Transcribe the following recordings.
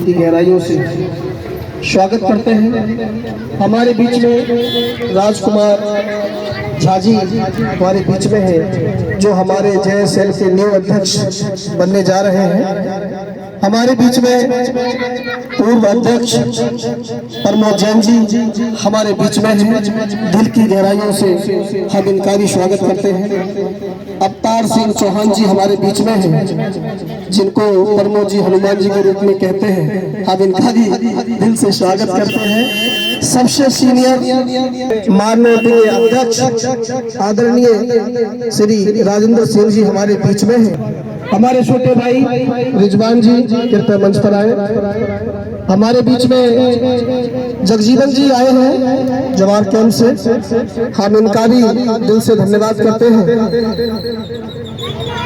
की गहराइयों से स्वागत करते हैं। हमारे बीच में राजकुमार झा जी हमारे बीच में है, जो हमारे जय सेल के न्यू अध्यक्ष बनने जा रहे हैं। हमारे बीच में पूर्व अध्यक्ष प्रमोद जैन जी हमारे बीच में है। दिल की गहराइयों से हम इनका भी स्वागत करते हैं। अवतार सिंह चौहान जी हमारे बीच में हैं, जिनको प्रमोद जी हनुमान जी के रूप में कहते हैं। हम इनका भी दिल से स्वागत करते हैं। सबसे सीनियर माननीय अध्यक्ष आदरणीय श्री राजेंद्र सिंह जी हमारे बीच में हैं। हमारे छोटे भाई रिजवान जी कृपया मंच पर आए। हमारे बीच में जगजीवन जी आए हैं जवान कैंप से, हम इनका भी दिल से धन्यवाद करते हैं।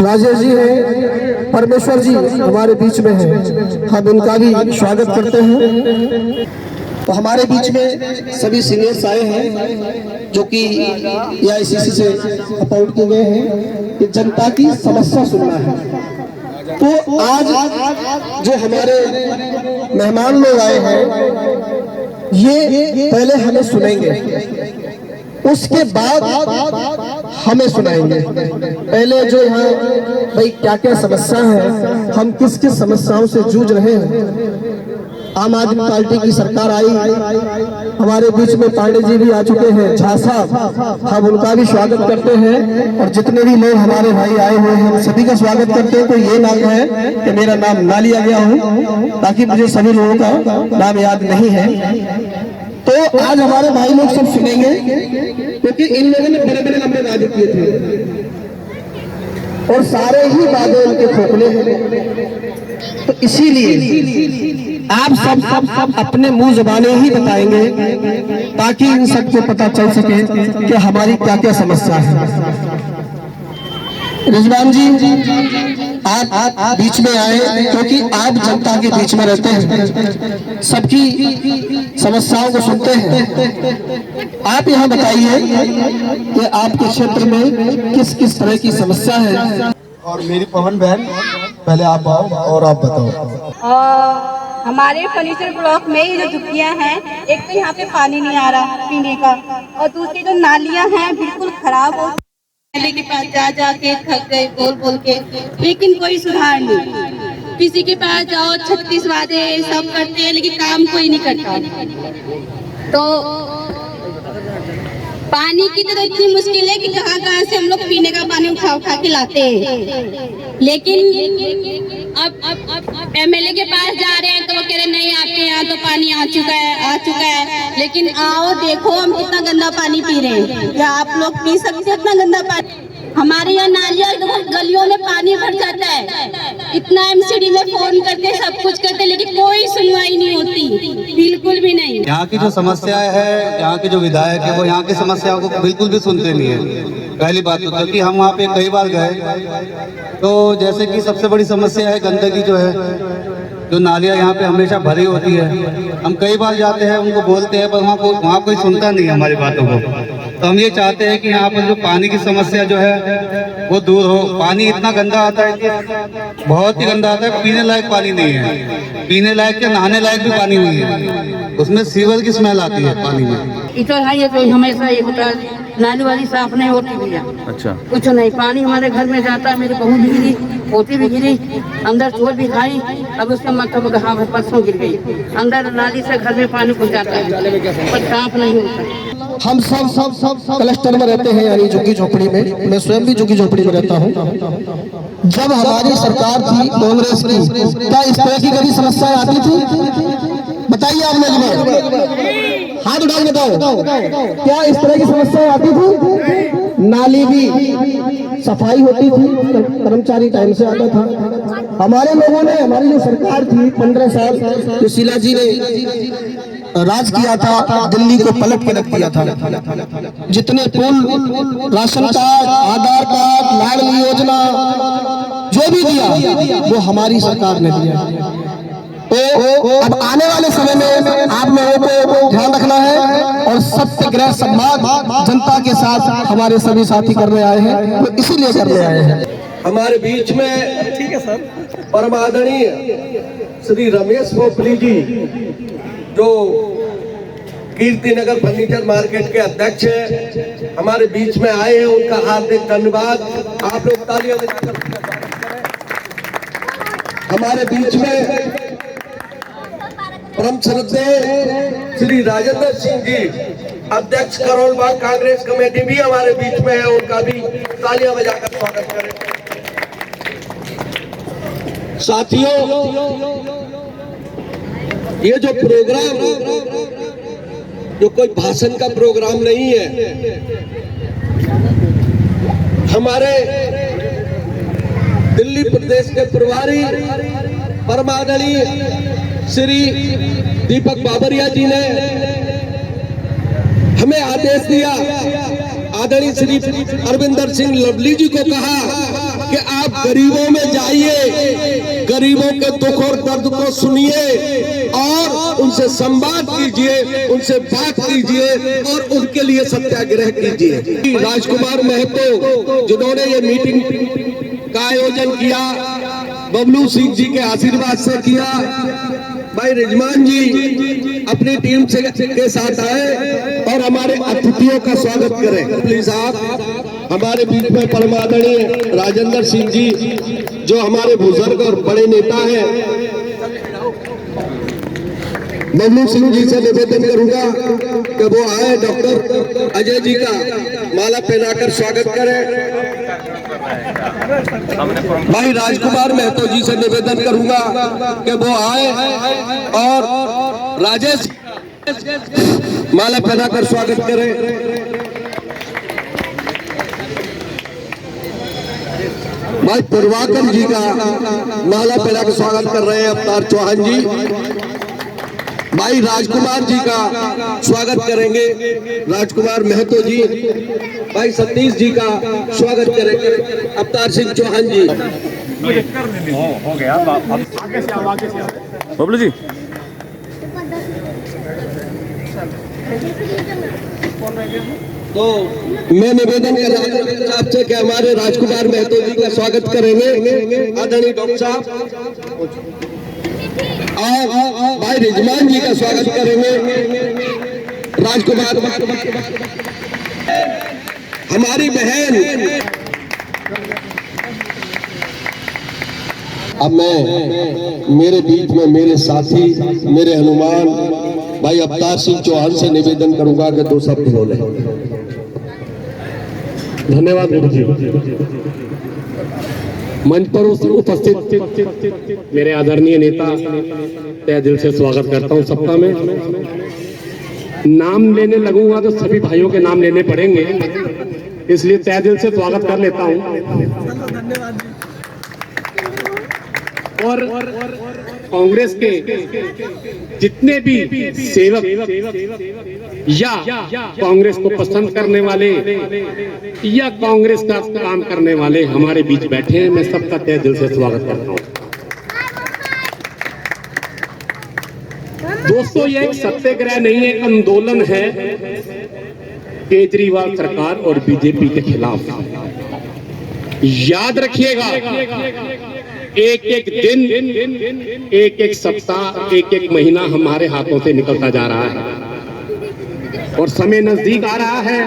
राजेश जी हैं, परमेश्वर जी हमारे बीच में हैं, हम इनका भी स्वागत करते हैं। तो हमारे बीच में सभी सीनियर्स आए हैं जो कि AICC से अपॉइंट किए गए हैं कि जनता की समस्या सुनना है। तो आज जो हमारे मेहमान लोग आए हैं, ये पहले हमें सुनेंगे, उसके बाद हमें सुनाएंगे। पहले जो यहाँ भाई क्या क्या समस्या है, हम किस किस समस्याओं से जूझ रहे हैं। आम आदमी पार्टी की सरकार आई, हमारे बीच में पांडे जी भी आ चुके हैं, झा साहब, हम उनका भी स्वागत करते हैं। और जितने भी लोग हमारे भाई आए हुए हैं, हम सभी का स्वागत करते हैं। तो ये नाम है कि मेरा नाम ना लिया गया हो, ताकि मुझे सभी लोगों का नाम याद नहीं है। तो आज हमारे भाई लोग सब सुनेंगे, क्योंकि इन लोगों ने बड़े बड़े लंबे वादे किए थे और सारे ही वादे उनके खोखले हैं। तो इसीलिए आप सब अपने मुंह जुबाने ही बताएंगे, ताकि इन सबको पता चल सके कि हमारी क्या क्या समस्या है। रिजवान जी आप बीच में आए, क्योंकि आप जनता के बीच में रहते हैं, सबकी समस्याओं को सुनते हैं। आप यहाँ बताइए कि आपके क्षेत्र में किस किस तरह की समस्या है। और मेरी पवन बहन, पहले आप आओ और आप बताओ। हमारे फर्नीचर ब्लॉक में ये जो झुग्गियाँ हैं, एक तो यहाँ पे पानी नहीं आ रहा पीने का, और दूसरी जो नालियाँ हैं बिल्कुल खराब हो। नाली के पास जा जाके थक गए बोल बोल के, लेकिन कोई सुधार नहीं। किसी के पास जाओ 36 वादे सब करते हैं, लेकिन काम कोई नहीं करता। तो पानी की तो इतनी मुश्किल है कि कहाँ कहाँ से हम लोग पीने का पानी उठा उठा के लाते हैं। लेकिन अब MLA के पास जा रहे हैं तो वो कह रहे नहीं, आपके यहाँ तो पानी आ चुका है। लेकिन आओ देखो हम कितना गंदा पानी पी रहे हैं। क्या आप लोग पी सकते हैं इतना गंदा पानी? हमारे यहाँ नालियाँ गलियों में पानी भर जाता है। इतना MCD में फोन करते, सब कुछ करते, लेकिन कोई सुनवाई नहीं होती, बिल्कुल भी नहीं। यहाँ की जो समस्याएं है, यहाँ के जो विधायक है, वो यहाँ की समस्याओं को बिल्कुल भी सुनते नहीं है। पहली बात तो, क्योंकि हम वहाँ पे कई बार गए, तो जैसे कि सबसे बड़ी समस्या है गंदगी जो है, जो नालियाँ यहाँ पे हमेशा भरी होती है। हम कई बार जाते हैं, उनको बोलते हैं, पर वहाँ कोई सुनता नहीं है हमारी बातों को। तो हम ये चाहते हैं कि यहाँ पर जो पानी की समस्या जो है वो दूर हो। पानी इतना गंदा आता है कि बहुत ही गंदा आता है, पीने लायक पानी नहीं है, पीने लायक या नहाने लायक भी पानी नहीं है, उसमें सीवर की स्मेल आती है पानी में। इतना है ये तो हमेशा ये होता है, नाली वाली साफ नहीं होती भैया। अच्छा, कुछ नहीं, पानी हमारे घर में जाता है, मेरी बहू भी गिरी, पोती भी गिरी, अंदर चोर भी खाई, अब उसका मतलब हाँ परसों गिर गई। अंदर नाली से घर में पानी घुस जाता है, पर साफ नहीं होता। हम सब क्लस्टर में रहते हैं, यानी झुग्गी झोपड़ी में। मैं स्वयं भी झुग्गी झोपड़ी में रहता हूँ। जब हमारी सरकार थी कांग्रेस की, क्या इस तरह की कभी समस्याएं आती थी? बताइए आप लोग, हाथ उठा के बताओ, क्या इस तरह की समस्याएं आती थी? नाली भी सफाई होती थी, कर्मचारी टाइम से आता था। हमारे लोगों ने, हमारी जो सरकार थी 15 साल जो शीला जी ने राज किया था, दिल्ली को पलट के रख दिया था। जितने पुल, राशन कार्ड, आधार कार्ड, लाडली योजना जो भी दिया वो हमारी सरकार ने दिया। तो अब आने वाले समय में आप लोगों को ध्यान रखना है और सत्याग्रह संवाद जनता के साथ हमारे सभी साथी करने आए हैं, तो इसीलिए करने आए हैं। हमारे बीच में ठीक है सर, परम आदरणीय श्री रमेश पोपली जी जो कीर्ति नगर फर्नीचर मार्केट के अध्यक्ष हैं, हमारे बीच में आए हैं, उनका हार्दिक धन्यवाद। आप लोग तालियां बजाकर हमारे बीच में परम श्रद्धेय श्री राजेंद्र सिंह जी अध्यक्ष करोलबाग कांग्रेस कमेटी भी हमारे बीच में है, उनका भी तालियां बजाकर स्वागत करें। साथियों, ये जो प्रोग्राम जो कोई भाषण का प्रोग्राम नहीं है, हमारे दिल्ली प्रदेश के प्रभारी परमादरणीय श्री दीपक बाबरिया जी ने हमें आदेश दिया, आदरणीय श्री अरविंदर सिंह लवली जी को कहा कि आप गरीबों में जाइए, गरीबों के दुख और दर्द को सुनिए और उनसे संवाद कीजिए, उनसे बात कीजिए और उनके लिए सत्याग्रह कीजिए। राजकुमार महतो जिन्होंने ये मीटिंग का आयोजन किया, बबलू सिंह जी के आशीर्वाद से किया, भाई रिजवान जी अपनी टीम से के साथ आए और हमारे अतिथियों का स्वागत करें। प्लीज आप हमारे बीच में परमादरणीय राजेंद्र सिंह जी जो हमारे बुजुर्ग और बड़े नेता हैं, बबलू सिंह जी से निवेदन करूंगा कि वो आए, डॉक्टर अजय जी का माला पहनाकर स्वागत करें। भाई राजकुमार महतो जी से निवेदन करूंगा कि वो आए और राजेश माला पहनाकर स्वागत करें। भाई प्रभाकर जी का माला पहनाकर स्वागत कर रहे हैं अवतार चौहान जी। भाई राजकुमार जी का स्वागत करेंगे राजकुमार महतो जी। भाई सतीश जी का स्वागत करेंगे अवतार सिंह चौहान जी। हो गया, आगे से बबलू जी। तो मैं निवेदन कर रहा हूँ आपसे कि हमारे राजकुमार महतो जी का स्वागत करेंगे आदरणीय डॉक्टर साहब, और भाई रिजवान जी का स्वागत करेंगे राजकुमार। हमारी बहन, अब मैं मेरे बीच में मेरे साथी, मेरे हनुमान भाई अवतार सिंह चौहान से निवेदन करूंगा कि दो शब्द बोले। धन्यवाद गुरु जी। मंच पर उपस्थित मेरे आदरणीय नेता तहे दिल से स्वागत करता हूं सबका। मैं नाम लेने लगूंगा तो सभी भाइयों के नाम लेने पड़ेंगे, इसलिए तहे दिल से स्वागत कर लेता हूं। और कांग्रेस के जितने भी सेवक या कांग्रेस को पसंद करने वाले या कांग्रेस का काम करने वाले हमारे बीच बैठे हैं, मैं सबका तहे दिल से स्वागत करता हूं। दोस्तों, ये एक सत्याग्रह नहीं, एक आंदोलन है केजरीवाल सरकार और बीजेपी के खिलाफ। याद रखिएगा, एक एक दिन, एक एक सप्ताह, एक एक महीना हमारे हाथों से निकलता जा रहा है और समय नजदीक आ रहा है।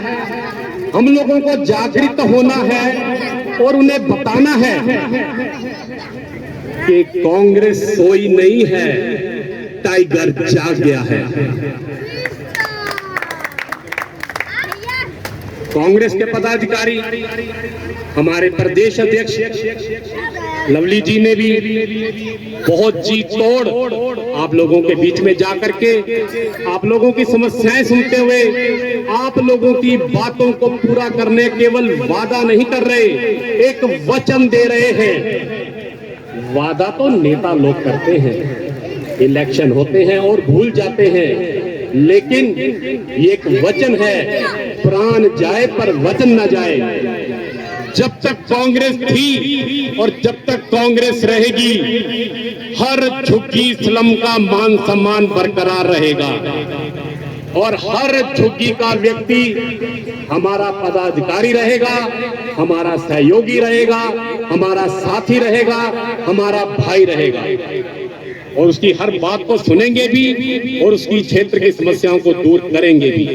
हम लोगों को जागृत होना है और उन्हें बताना है कि कांग्रेस सोई नहीं है, टाइगर जाग गया है। कांग्रेस के पदाधिकारी, हमारे प्रदेश अध्यक्ष लवली जी ने भी बहुत जी तोड़ आप लोगों के बीच में जाकर के आप लोगों की समस्याएं सुनते हुए आप लोगों की बातों को पूरा करने केवल वादा नहीं कर रहे, एक वचन दे रहे हैं। वादा तो नेता लोग करते हैं, इलेक्शन होते हैं और भूल जाते हैं, लेकिन ये एक वचन है, प्राण जाए पर वचन न जाए। जब तक कांग्रेस थी और जब तक कांग्रेस रहेगी, हर झुग्गी स्लम का मान सम्मान बरकरार रहेगा और हर झुग्गी का व्यक्ति हमारा पदाधिकारी रहेगा, हमारा सहयोगी रहेगा, हमारा साथी रहेगा, हमारा भाई रहेगा। और उसकी हर बात को सुनेंगे भी और उसकी क्षेत्र की समस्याओं को दूर करेंगे भी।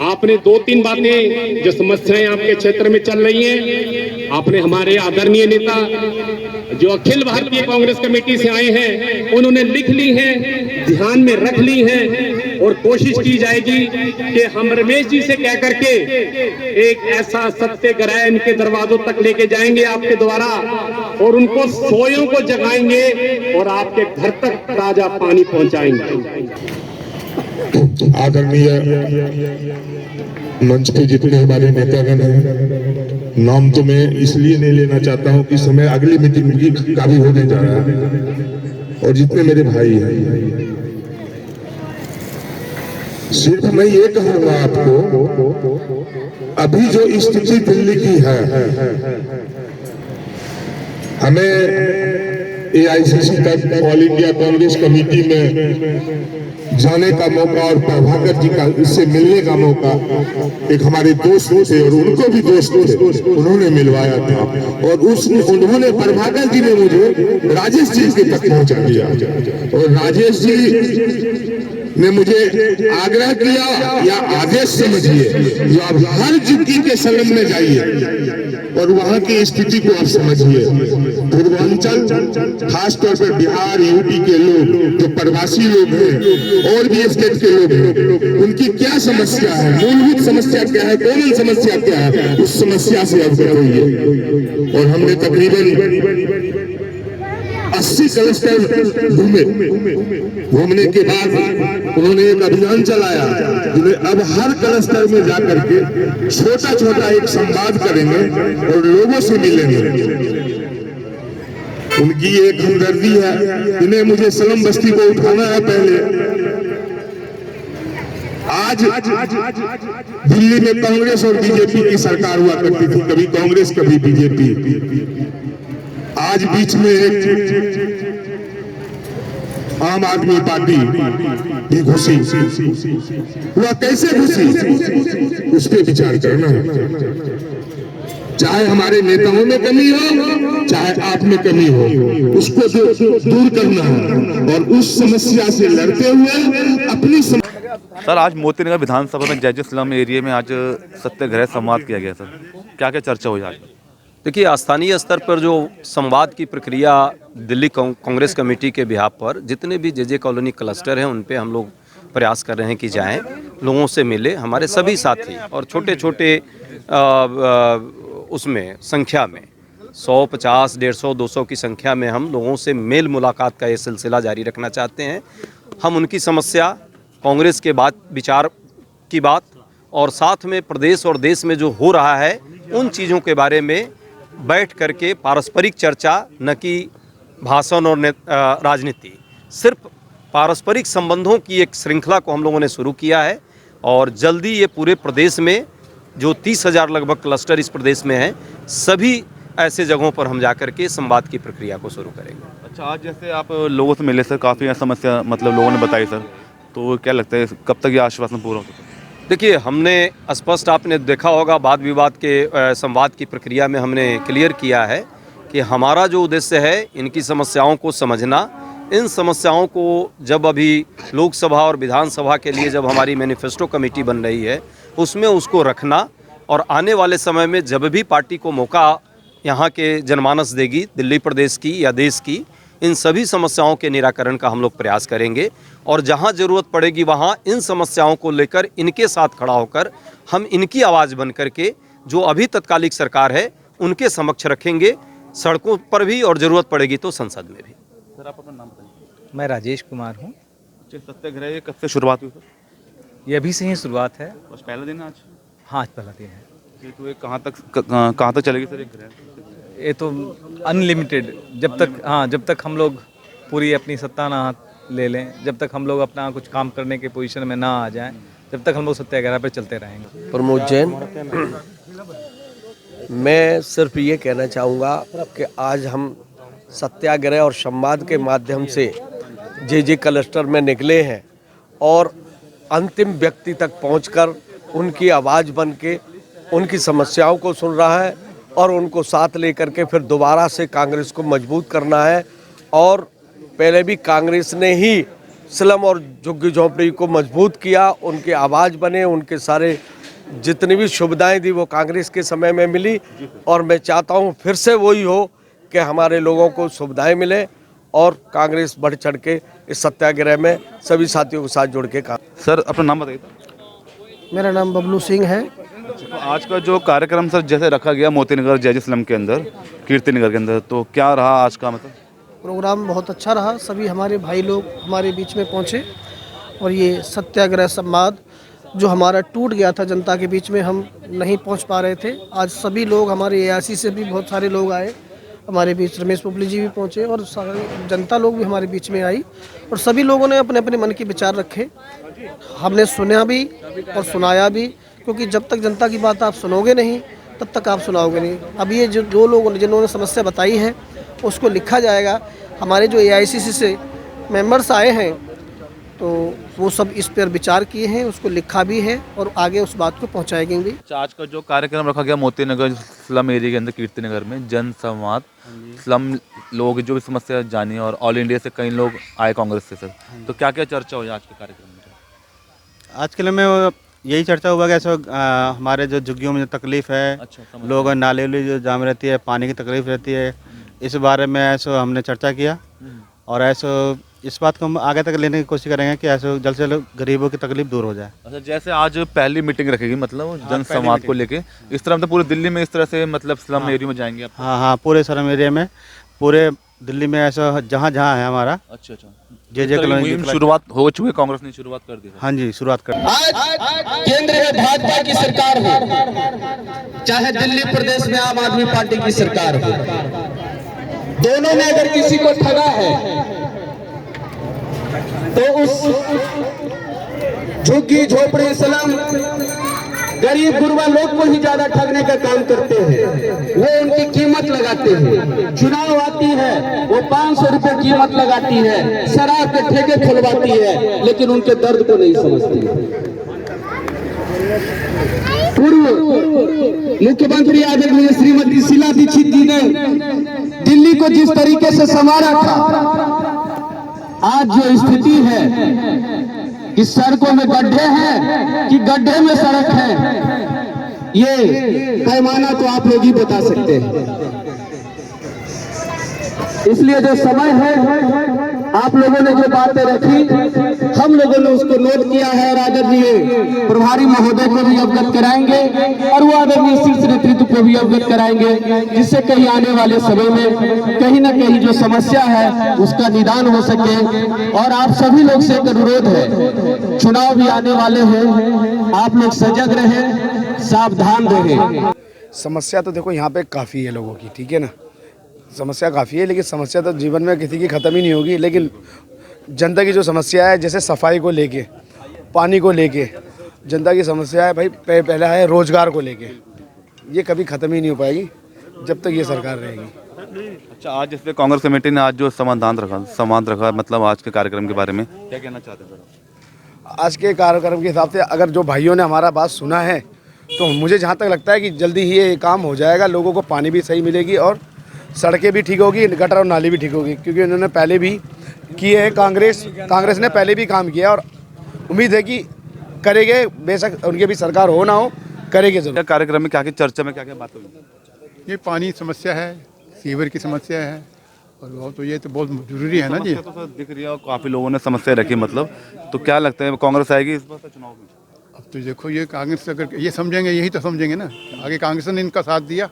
आपने 2-3 बातें जो समस्याएं आपके क्षेत्र में चल रही हैं, आपने हमारे आदरणीय नेता जो अखिल भारतीय कांग्रेस कमेटी से आए हैं उन्होंने लिख ली हैं, ध्यान में रख ली हैं और कोशिश की जाएगी कि हम रमेश जी से कह करके एक ऐसा सत्याग्रह इनके दरवाजों तक लेके जाएंगे आपके द्वारा और उनको सोयों को जगाएंगे और आपके घर तक ताजा पानी पहुंचाएंगे। आदरणीय मंच पे जितने हमारे नेतागण हैं, नाम तो मैं इसलिए नहीं लेना चाहता हूं कि समय अगली मीटिंग की काफी होने जा रहा है, और जितने मेरे भाई हैं, सिर्फ मैं ये कहूंगा आपको, अभी जो स्थिति दिल्ली की है, हमें AICC तक ऑल इंडिया कांग्रेस कमेटी में जाने का मौका और प्रभाकर जी का इससे मिलने का मौका, एक हमारे दोस्त थे और उनको भी दोस्त थे, उन्होंने मिलवाया था और उन्होंने प्रभाकर जी ने मुझे राजेश जी के तक पहुंचा दिया और राजेश जी ने मुझे आग्रह किया या आदेश समझिए, जो आप हर झुग्गी के संगम में जाइए और वहां की स्थिति को आप समझिए। पूर्वांचल खासतौर पर बिहार यूपी के लोग जो प्रवासी लोग हैं और भी स्टेट के लोग हैं, उनकी क्या समस्या है, मूलभूत समस्या क्या है, कॉमन समस्या क्या है, उस समस्या से अवगत होइए। और हमने तकरीबन 80 क्लस्टर घूमने के बाद उन्होंने एक अभियान चलाया, अब हर क्लस्टर में जाकर के छोटा छोटा एक संवाद करेंगे और लोगों से मिलेंगे। उनकी एक हमदर्दी है, इन्हें मुझे सलम बस्ती को उठाना है। पहले आज दिल्ली में कांग्रेस और बीजेपी की सरकार हुआ करती थी, कभी कांग्रेस कभी बीजेपी। आज बीच में एक आम आदमी पार्टी भी घुसी, वह कैसे घुसी उस पर विचार करना है। चाहे हमारे नेताओं में कमी हो, चाहे आप में कमी हो, उसको दूर करना है और उस समस्या से लड़ते हुए अपनी सर, आज मोतीनगर विधानसभा में जैज स्लम एरिया में आज सत्याग्रह संवाद किया गया। सर, क्या क्या चर्चा हुई आज? देखिए, स्थानीय स्तर पर जो संवाद की प्रक्रिया दिल्ली कांग्रेस कमेटी के बिहाफ पर जितने भी जे कॉलोनी क्लस्टर हैं उन पे हम लोग प्रयास कर रहे हैं कि जाएं, लोगों से मिले, हमारे सभी साथी और छोटे छोटे उसमें संख्या में 100, 50, 150, 200 की संख्या में हम लोगों से मेल मुलाकात का ये सिलसिला जारी रखना चाहते हैं। हम उनकी समस्या, कांग्रेस के बाद विचार की बात और साथ में प्रदेश और देश में जो हो रहा है उन चीज़ों के बारे में बैठ करके पारस्परिक चर्चा, न कि भाषण और राजनीति, सिर्फ पारस्परिक संबंधों की एक श्रृंखला को हम लोगों ने शुरू किया है और जल्दी ये पूरे प्रदेश में जो 30,000 लगभग क्लस्टर इस प्रदेश में हैं, सभी ऐसे जगहों पर हम जाकर के संवाद की प्रक्रिया को शुरू करेंगे। अच्छा, आज जैसे आप लोगों से मिले सर, काफ़ी समस्या मतलब लोगों ने बताई सर, तो क्या लगता है कब तक ये आश्वासन पूरा हो सकता है? देखिए, हमने स्पष्ट, आपने देखा होगा वाद विवाद के संवाद की प्रक्रिया में हमने क्लियर किया है कि हमारा जो उद्देश्य है इनकी समस्याओं को समझना, इन समस्याओं को जब अभी लोकसभा और विधानसभा के लिए जब हमारी मैनिफेस्टो कमेटी बन रही है उसमें उसको रखना और आने वाले समय में जब भी पार्टी को मौका यहाँ के जनमानस देगी, दिल्ली प्रदेश की या देश की, इन सभी समस्याओं के निराकरण का हम लोग प्रयास करेंगे और जहाँ ज़रूरत पड़ेगी वहाँ इन समस्याओं को लेकर इनके साथ खड़ा होकर हम इनकी आवाज़ बन करके जो अभी तत्कालिक सरकार है उनके समक्ष रखेंगे, सड़कों पर भी और ज़रूरत पड़ेगी तो संसद में भी। सर, आप अपना नाम बताइए। मैं राजेश कुमार हूँ। सत्याग्रह कब से शुरुआत हुई सर? ये अभी से ही शुरुआत है। बस पहला दिन आज? हाँ, आज पहला दिन है। तो ये कहाँ तक चलेगी सर? ये तो अनलिमिटेड, जब तक हम लोग पूरी अपनी सत्ता ना हाथ ले लें, जब तक हम लोग अपना कुछ काम करने के पोजीशन में ना आ जाएं, जब तक हम लोग सत्याग्रह पर चलते रहेंगे। प्रमोद जैन। मैं सिर्फ ये कहना चाहूँगा कि आज हम सत्याग्रह और संवाद के माध्यम से जे क्लस्टर में निकले हैं और अंतिम व्यक्ति तक पहुंचकर उनकी आवाज़ बन के उनकी समस्याओं को सुन रहा है और उनको साथ लेकर के फिर दोबारा से कांग्रेस को मजबूत करना है और पहले भी कांग्रेस ने ही स्लम और झुग्गी झोंपड़ी को मजबूत किया, उनके आवाज़ बने, उनके सारे जितनी भी सुविधाएं थी वो कांग्रेस के समय में मिली। और मैं चाहता हूं फिर से वही हो कि हमारे लोगों को सुविधाएं मिले और कांग्रेस बढ़ चढ़ के इस सत्याग्रह में सभी साथियों के साथ जुड़ के काम। सर अपना नाम बताइए। मेरा नाम बबलू सिंह है। तो आज का जो कार्यक्रम सर जैसे रखा गया मोतीनगर जैज स्लम के अंदर, कीर्तिनगर के अंदर, तो क्या रहा आज का मतलब? प्रोग्राम बहुत अच्छा रहा। सभी हमारे भाई लोग हमारे बीच में पहुंचे और ये सत्याग्रह संवाद जो हमारा टूट गया था जनता के बीच में, हम नहीं पहुंच पा रहे थे, आज सभी लोग हमारे एआरसी से भी बहुत सारे लोग आए हमारे बीच। रमेश पोपली जी भी पहुंचे और सारी जनता लोग भी हमारे बीच में आई और सभी लोगों ने अपने अपने मन के विचार रखे। हमने सुना भी और सुनाया भी, क्योंकि जब तक जनता की बात आप सुनोगे नहीं तब तक आप सुनाओगे नहीं। अब ये जो लोग जिन्होंने समस्या बताई है उसको लिखा जाएगा। हमारे जो एआईसीसी से मेंबर्स आए हैं तो वो सब इस पर विचार किए हैं, उसको लिखा भी है और आगे उस बात को पहुंचाएंगे भी। आज का जो कार्यक्रम रखा गया मोतीनगर स्लम एरिया के अंदर कीर्तिनगर में जन संवाद, स्लम लोगों की जो भी समस्या जानी और ऑल इंडिया से कई लोग आए कांग्रेस से सर, तो क्या क्या चर्चा हुई आज के कार्यक्रम में? आज के लिए में यही चर्चा हुआ कि ऐसा हमारे जो झुग्गियों में जो तकलीफ़ है, लोग नाले वाली जो जाम रहती है, पानी की तकलीफ रहती है, इस बारे में ऐसा हमने चर्चा किया और ऐसा इस बात को हम आगे तक लेने की कोशिश करेंगे कि ऐसे जल्द से जल्द गरीबों की तकलीफ दूर हो जाए। अच्छा, जैसे आज पहली मीटिंग रखेगी मतलब जन संवाद को लेके, इस तरह मतलब पूरे दिल्ली में इस तरह से मतलब स्लम एरिया में जाएंगे आप? हाँ, पूरे स्लम एरिया में, पूरे दिल्ली में ऐसा जहाँ जहाँ है हमारा। अच्छा, जे कॉलोनी शुरुआत हो चुकी है, कांग्रेस ने शुरुआत कर दी। हाँ जी, शुरुआत कर। आज केंद्र में भाजपा की सरकार हो, चाहे दिल्ली प्रदेश में आम आदमी पार्टी की सरकार हो, दोनों ने अगर किसी को ठगा है तो उस झुग्गी झोपड़ी स्लम गरीब गुरबा लोग को ही ज्यादा ठगने का काम करते हैं। वो उनकी कीमत लगाते हैं, चुनाव आती है वो 500 रुपए कीमत लगाती है, शराब के ठेके खुलवाती है, लेकिन उनके दर्द को नहीं समझती। पूर्व मुख्यमंत्री आदरणीय श्रीमती शीला दीक्षित जी ने दिल्ली को जिस तरीके से संवारा था, आज जो स्थिति है कि सड़कों में गड्ढे हैं कि गड्ढे में सड़क है, ये पैमाना तो आप लोग ही बता सकते हैं। इसलिए जो समय है, आप लोगों ने जो बातें रखी, हम लोगों ने उसको नोट किया है और आदरणीय प्रभारी महोदय को भी अवगत कराएंगे और वो आदरणीय शीर्ष नेतृत्व को भी अवगत कराएंगे, जिससे कहीं आने वाले समय में कहीं ना कहीं जो समस्या है उसका निदान हो सके। और आप सभी लोग से एक अनुरोध है, चुनाव भी आने वाले हैं, आप लोग सजग रहें, सावधान रहें। समस्या तो देखो यहाँ पे काफ़ी है लोगों की, ठीक है ना, समस्या काफ़ी है, लेकिन समस्या तो जीवन में किसी की ख़त्म ही नहीं होगी। लेकिन जनता की जो समस्या है, जैसे सफाई को लेके, पानी को लेके, जनता की समस्या है भाई, पहला है रोजगार को लेके, ये कभी ख़त्म ही नहीं हो पाएगी जब तक ये सरकार रहेगी। अच्छा, आज जैसे कांग्रेस कमेटी ने आज जो संवाद रखा मतलब आज के कार्यक्रम के बारे में क्या कहना चाहते हैं सर? आज के कार्यक्रम के हिसाब से अगर जो भाइयों ने हमारा बात सुना है तो मुझे जहाँ तक लगता है कि जल्दी ही ये काम हो जाएगा, लोगों को पानी भी सही मिलेगी और सड़कें भी ठीक होगी, गटर और नाली भी ठीक होगी, क्योंकि उन्होंने पहले भी किए हैं, कांग्रेस ने पहले भी काम किया और उम्मीद है कि करेंगे, बेशक उनके भी सरकार हो ना हो, करेंगे जरूर। कार्यक्रम में क्या क्या चर्चा में क्या क्या बात हुई? ये पानी समस्या है, सीवर की समस्या है और वो तो ये तो बहुत जरूरी है ना जी। तो सर दिख रही है और काफ़ी लोगों ने समस्या रखी मतलब, तो क्या लगता है कांग्रेस आएगी इस बार चुनाव में? अब तो देखो ये कांग्रेस अगर ये समझेंगे, यही तो समझेंगे ना, आगे कांग्रेस ने इनका साथ दिया,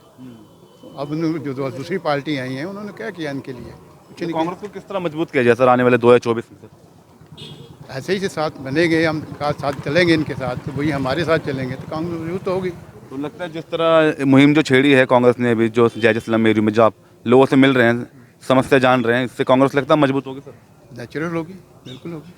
अब जो दूसरी पार्टी आई हैं उन्होंने क्या किया इनके लिए? तो कांग्रेस को किस तरह मजबूत किया जाए सर आने वाले 2024 में? ऐसे ही से साथ बनेंगे, हम साथ चलेंगे इनके साथ, तो वही हमारे साथ चलेंगे तो कांग्रेस मजबूत तो होगी। तो लगता है जिस तरह मुहिम जो छेड़ी है कांग्रेस ने अभी, जो जैज स्लम एरिया में जो आप लोगों से मिल रहे हैं, समस्या जान रहे हैं, इससे कांग्रेस लगता है मजबूत होगी सर? नेचुरल होगी, बिल्कुल होगी।